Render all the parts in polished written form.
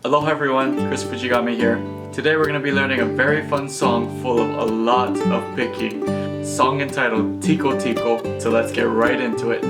Hello everyone, Kris Fuchigami here. Today we're going to be learning a very fun song full of a lot of picking. Song entitled Tico Tico, so let's get right into it.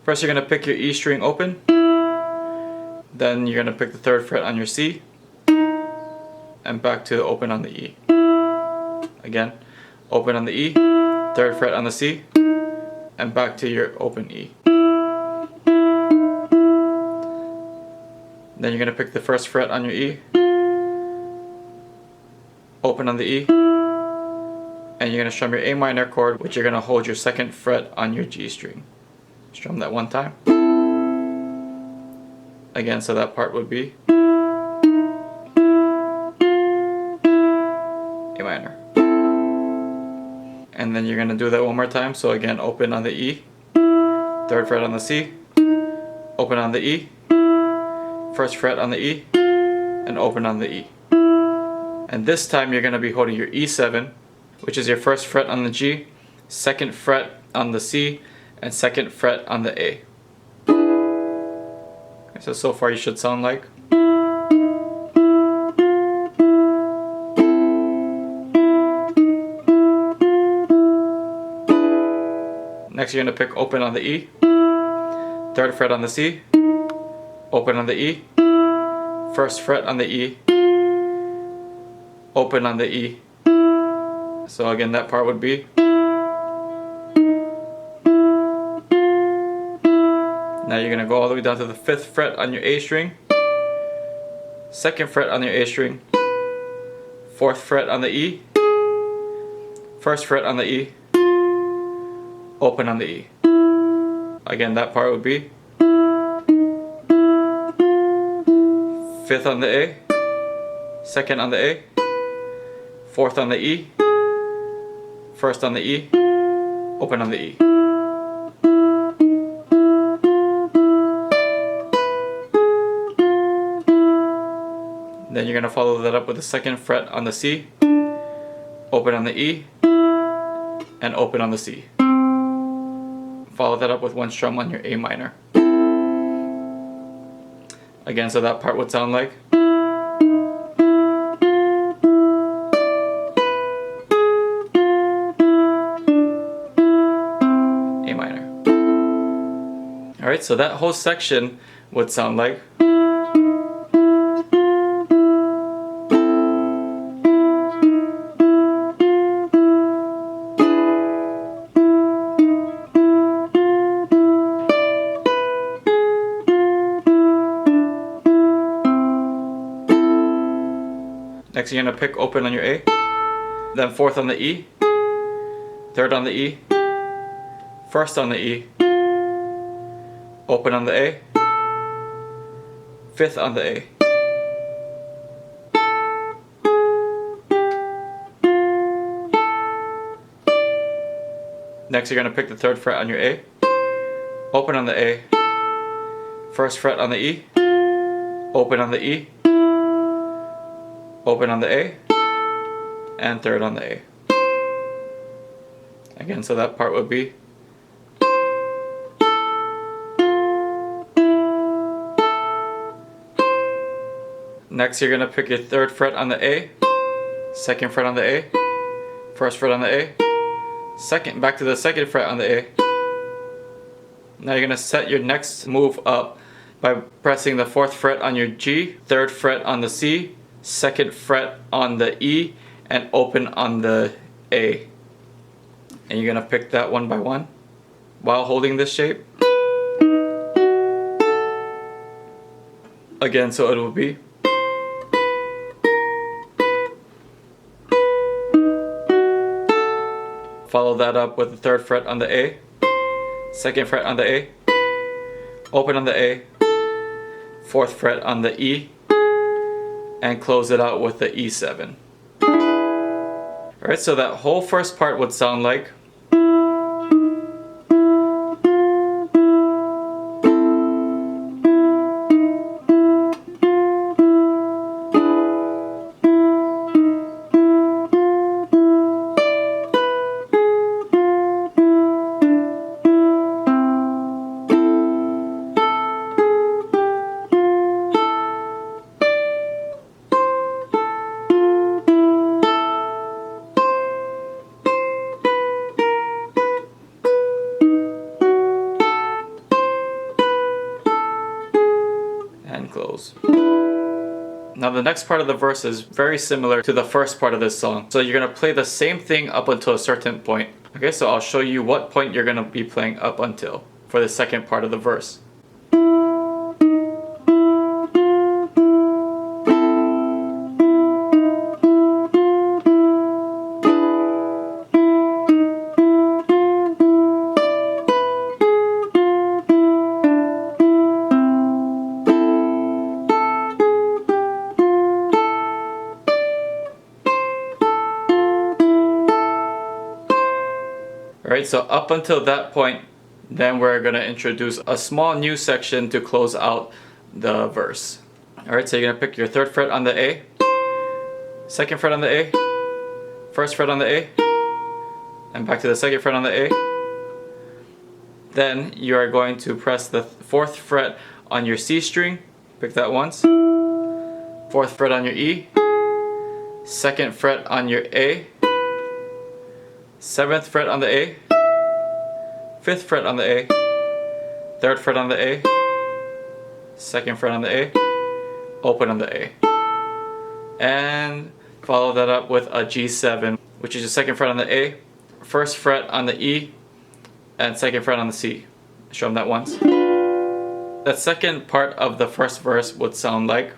First you're going to pick your E string open, then you're going to pick the 3rd fret on your C, and back to open on the E. Again, open on the E, 3rd fret on the C, and back to your open E. Then you're going to pick the 1st fret on your E, open on the E, and you're going to strum your A minor chord, which you're going to hold your 2nd fret on your G string. Strum that one time. Again, so that part would be A minor. And then you're going to do that one more time. So again, open on the E, 3rd fret on the C, open on the E, 1st fret on the E, and open on the E. And this time you're going to be holding your E7, which is your 1st fret on the G, 2nd fret on the C, and 2nd fret on the A. Okay, so far you should sound like. Next you're going to pick open on the E, 3rd fret on the C, open on the E, 1st fret on the E, open on the E. So again, that part would be. Now you're going to go all the way down to the 5th fret on your A string, 2nd fret on your A string, 4th fret on the E, 1st fret on the E, open on the E. Again, that part would be 5th on the A, 2nd on the A, 4th on the E, 1st on the E, open on the E. Then you're going to follow that up with the 2nd fret on the C, open on the E, and open on the C. Follow that up with one strum on your A minor. Again, so that part would sound like. A minor. Alright, so that whole section would sound like. Next you're going to pick open on your A, then fourth on the E, third on the E, first on the E, open on the A, fifth on the A. Next you're going to pick the third fret on your A, open on the A, first fret on the E, open on the E, open on the A, and third on the A. Again, so that part would be. Next you're going to pick your third fret on the A, second fret on the A, first fret on the A, second, back to the second fret on the A. Now you're going to set your next move up by pressing the fourth fret on your G, third fret on the C, second fret on the E, and open on the A. And you're going to pick that one by one while holding this shape. Again, so it will be. Follow that up with the third fret on the A, second fret on the A, open on the A, fourth fret on the E, and close it out with the E7. Alright, so that whole first part would sound like. And close. Now the next part of the verse is very similar to the first part of this song. So you're going to play the same thing up until a certain point. Okay, so I'll show you what point you're going to be playing up until for the second part of the verse. Alright, so up until that point, then we're going to introduce a small new section to close out the verse. Alright, so you're going to pick your third fret on the A, second fret on the A, first fret on the A, and back to the second fret on the A. Then you are going to press the fourth fret on your C string, pick that once, fourth fret on your E, second fret on your A, seventh fret on the A, fifth fret on the A, third fret on the A, second fret on the A, open on the A. And follow that up with a G7, which is your second fret on the A, first fret on the E, and second fret on the C. Show them that once. The second part of the first verse would sound like.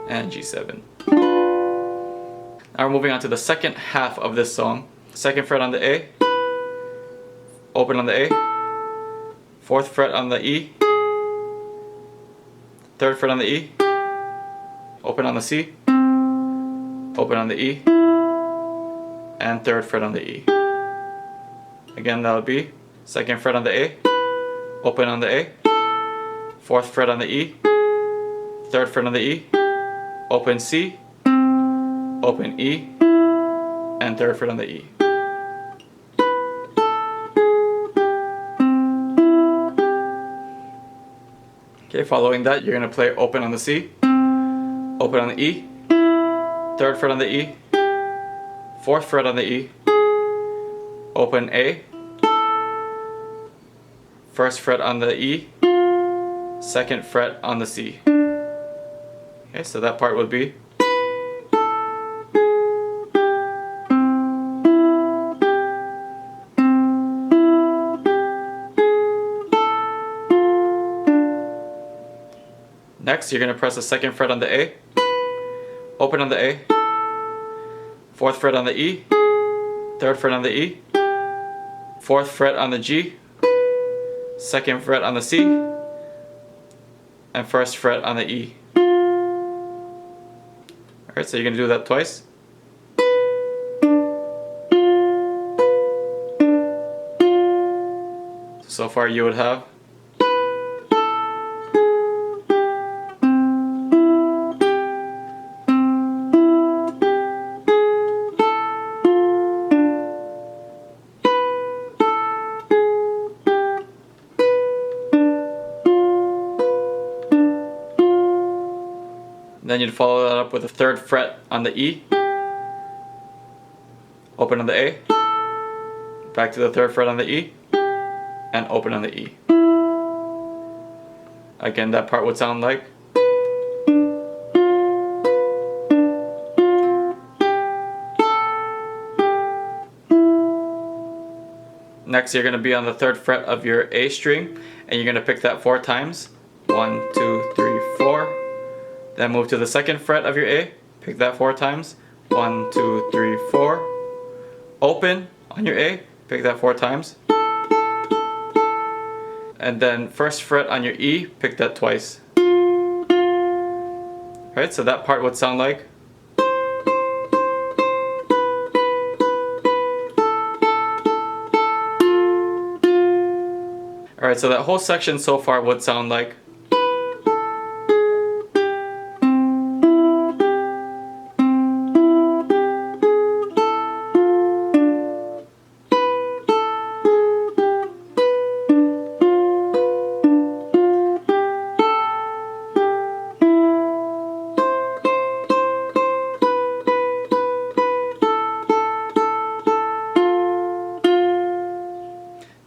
And G7. Now we're moving on to the second half of this song. Second fret on the A, open on the A, fourth fret on the E, third fret on the E, open on the C, open on the E, and third fret on the E. Again, that would be second fret on the A, open on the A, 4th fret on the E, 3rd fret on the E, open C, open E, and 3rd fret on the E. Okay, following that, you're going to play open on the C, open on the E, 3rd fret on the E, 4th fret on the E, open A, 1st fret on the E, 2nd fret on the C. Okay, so that part would be. Next, you're going to press the 2nd fret on the A, open on the A, 4th fret on the E, 3rd fret on the E, 4th fret on the G, 2nd fret on the C, and 1st fret on the E. Alright, so you're going to do that twice. So far you would have. Then you'd follow that up with the 3rd fret on the E, open on the A, back to the 3rd fret on the E, and open on the E. Again, that part would sound like. Next, you're going to be on the 3rd fret of your A string, and you're going to pick that 4 times. 1, 2, 3, 4. Then move to the 2nd fret of your A, pick that 4 times. 1, 2, 3, 4. Open on your A, pick that 4 times. And then 1st fret on your E, pick that twice. Alright, so that part would sound like. Alright, so that whole section so far would sound like.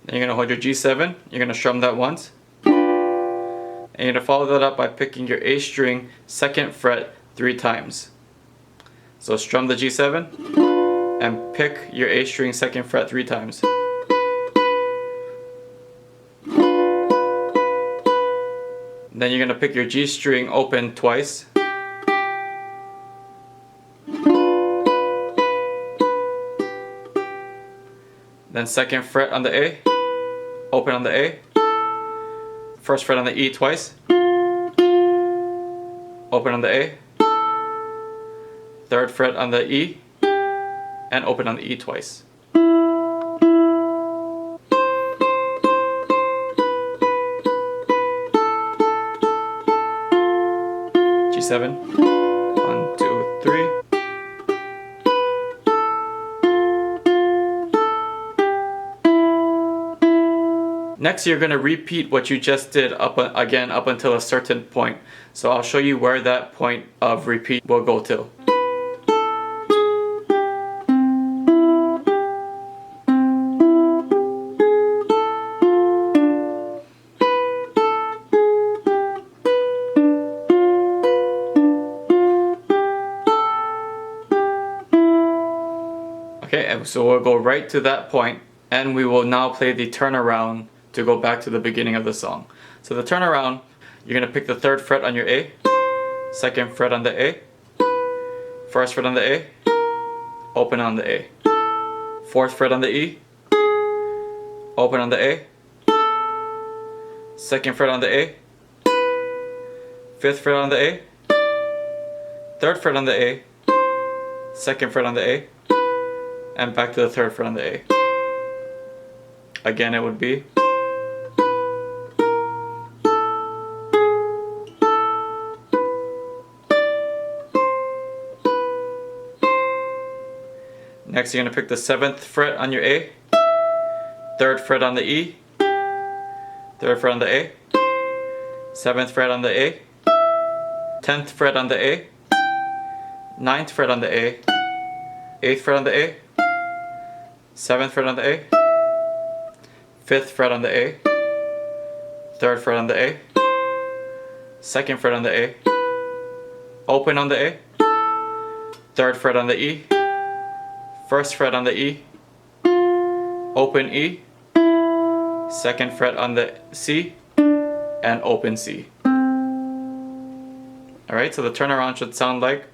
Then you're going to hold your G7, you're going to strum that once. And you're going to follow that up by picking your A string 2nd fret 3 times. So strum the G7 and pick your A string 2nd fret 3 times. Then you're going to pick your G string open twice. Then 2nd fret on the A, open on the A, 1st fret on the E twice, open on the A, 3rd fret on the E, and open on the E twice. G7, 1, 2, 3. Next, you're going to repeat what you just did up until a certain point. So I'll show you where that point of repeat will go to. Okay, and so we'll go right to that point, and we will now play the turnaround to go back to the beginning of the song. So the turnaround, you're going to pick the 3rd fret on your A, 2nd fret on the A, 1st fret on the A, open on the A, 4th fret on the E, open on the A, 2nd fret on the A, 5th fret on the A, 3rd fret on the A, 2nd fret on the A, and back to the 3rd fret on the A. Again, it would be. Next you're going to pick the 7th fret on your A, 3rd fret on the E, 3rd fret on the A, 7th fret on the A, 10th fret on the A, 9th fret on the A, 8th fret on the A, 7th fret on the A, 5th fret on the A, 3rd fret on the A, 2nd fret on the A, open on the A, 3rd fret on the E, 1st fret on the E, open E, 2nd fret on the C, and open C. Alright, so the turnaround should sound like.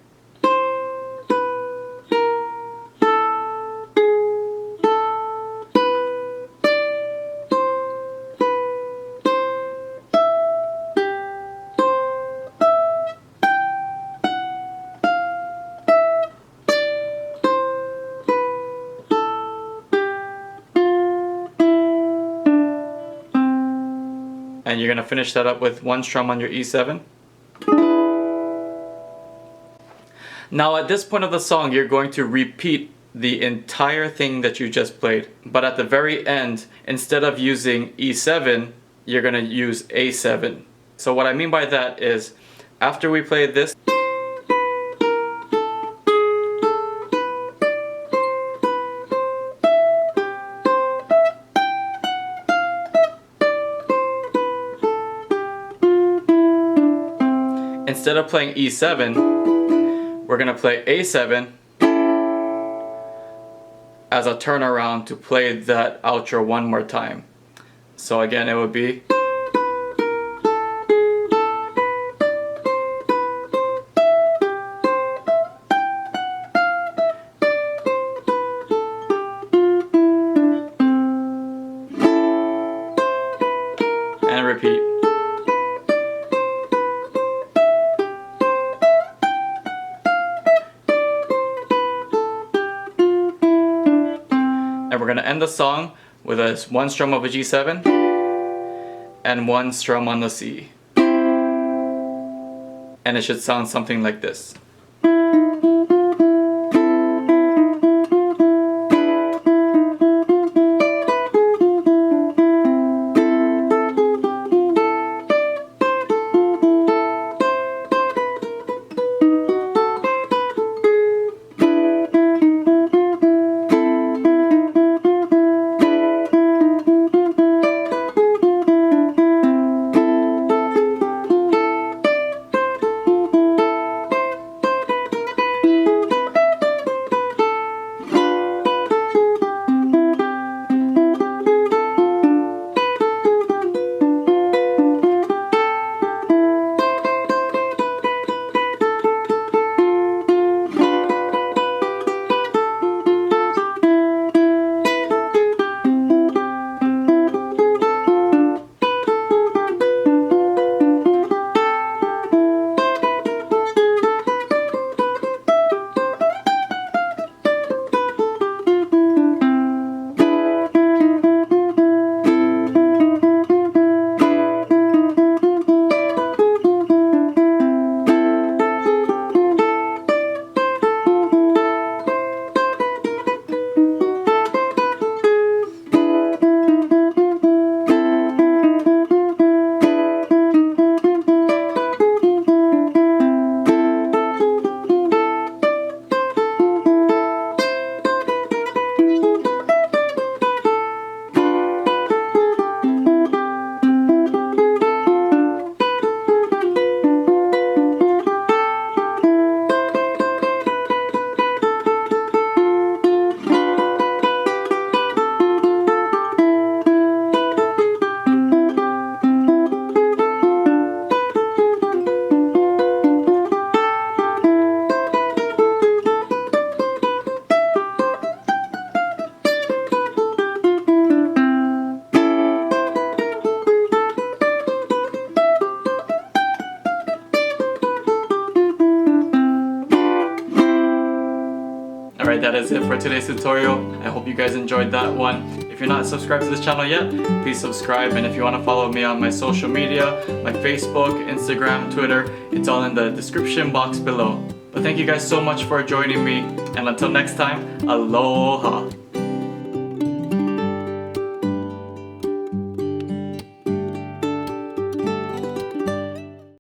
And you're going to finish that up with 1 strum on your E7. Now at this point of the song, you're going to repeat the entire thing that you just played. But at the very end, instead of using E7, you're going to use A7. So what I mean by that is, after we play this, instead of playing E7, we're going to play A7 as a turnaround to play that outro one more time. So again, it would be. And repeat. And we're going to end the song with a 1 strum of a G7 and 1 strum on the C. And it should sound something like this. Alright, that is it for today's tutorial. I hope you guys enjoyed that one. If you're not subscribed to this channel yet, please subscribe. And if you want to follow me on my social media, like Facebook, Instagram, Twitter, it's all in the description box below. But thank you guys so much for joining me, and until next time, aloha!